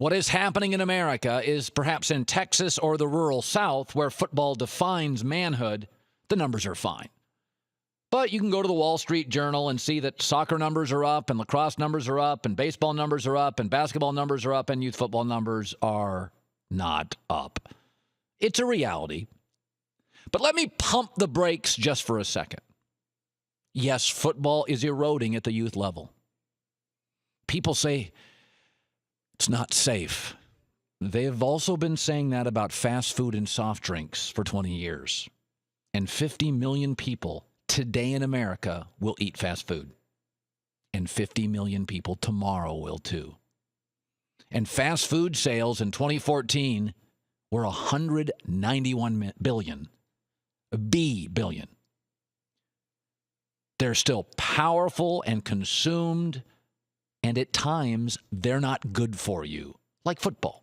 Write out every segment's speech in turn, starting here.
What is happening in America is perhaps in Texas or the rural South, where football defines manhood, the numbers are fine. But you can go to the Wall Street Journal and see that soccer numbers are up and lacrosse numbers are up and baseball numbers are up and basketball numbers are up and youth football numbers are not up. It's a reality. But let me pump the brakes just for a second. Yes, football is eroding at the youth level. People say it's not safe. They've also been saying that about fast food and soft drinks for 20 years. And 50 million people today in America will eat fast food. And 50 million people tomorrow will too. And fast food sales in 2014 were $191 billion. billion. They're still powerful and consumed, and at times they're not good for you, like football.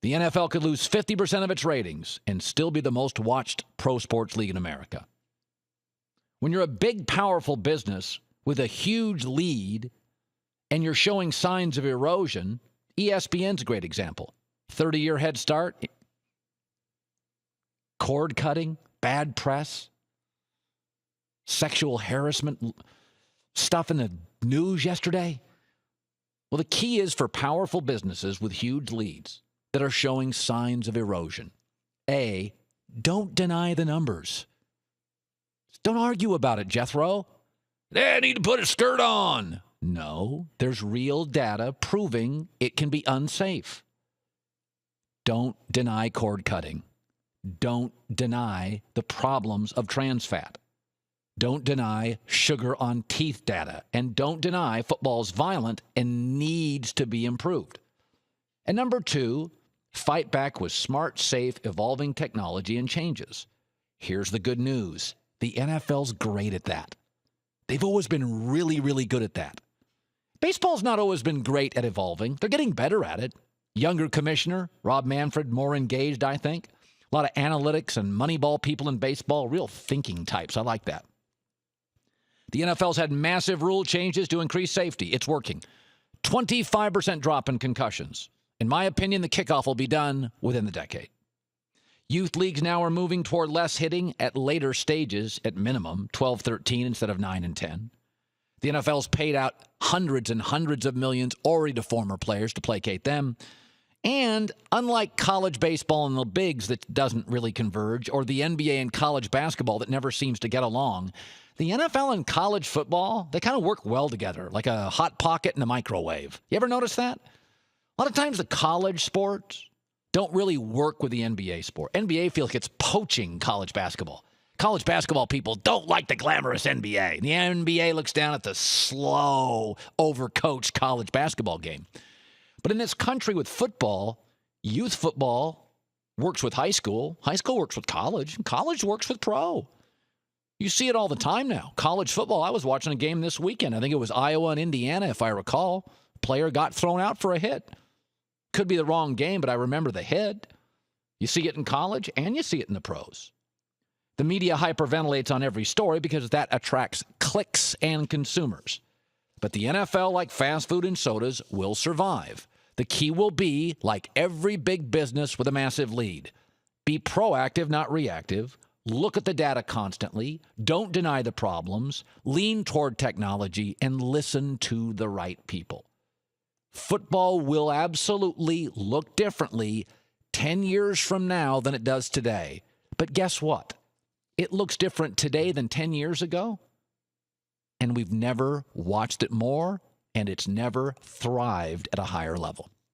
The NFL could lose 50% of its ratings and still be the most watched pro sports league in America. When you're a big, powerful business with a huge lead and you're showing signs of erosion, ESPN's a great example. 30-year head start, cord cutting, bad press, sexual harassment stuff in the news yesterday. Well, the key is for powerful businesses with huge leads that are showing signs of erosion. A, don't deny the numbers. Don't argue about it, Jethro. I need to put a skirt on. No, there's real data proving it can be unsafe. Don't deny cord cutting. Don't deny the problems of trans fat. Don't deny sugar on teeth data. And don't deny football's violent and needs to be improved. And number two, fight back with smart, safe, evolving technology and changes. Here's the good news. The NFL's great at that. They've always been really, really good at that. Baseball's not always been great at evolving. They're getting better at it. Younger commissioner, Rob Manfred, more engaged, I think. A lot of analytics and moneyball people in baseball, real thinking types. I like that. The NFL's had massive rule changes to increase safety. It's working. 25% drop in concussions. In my opinion, the kickoff will be done within the decade. Youth leagues now are moving toward less hitting at later stages, at minimum, 12, 13 instead of 9 and 10. The NFL's paid out hundreds and hundreds of millions already to former players to placate them. And unlike college baseball and the bigs that doesn't really converge, or the NBA and college basketball that never seems to get along, the NFL and college football, they kind of work well together, like a hot pocket and a microwave. You ever notice that? A lot of times the college sports don't really work with the NBA sport. NBA feels like it's poaching college basketball. College basketball people don't like the glamorous NBA. The NBA looks down at the slow, overcoached college basketball game. But in this country with football, youth football works with high school works with college, and college works with pro. You see it all the time now. College football, I was watching a game this weekend. I think it was Iowa and Indiana, if I recall. Player got thrown out for a hit. Could be the wrong game, but I remember the hit. You see it in college, and you see it in the pros. The media hyperventilates on every story because that attracts clicks and consumers. But the NFL, like fast food and sodas, will survive. The key will be, like every big business with a massive lead, be proactive, not reactive. Look at the data constantly. Don't deny the problems. Lean toward technology and listen to the right people. Football will absolutely look differently 10 years from now than it does today. But guess what? It looks different today than 10 years ago. And we've never watched it more, and it's never thrived at a higher level.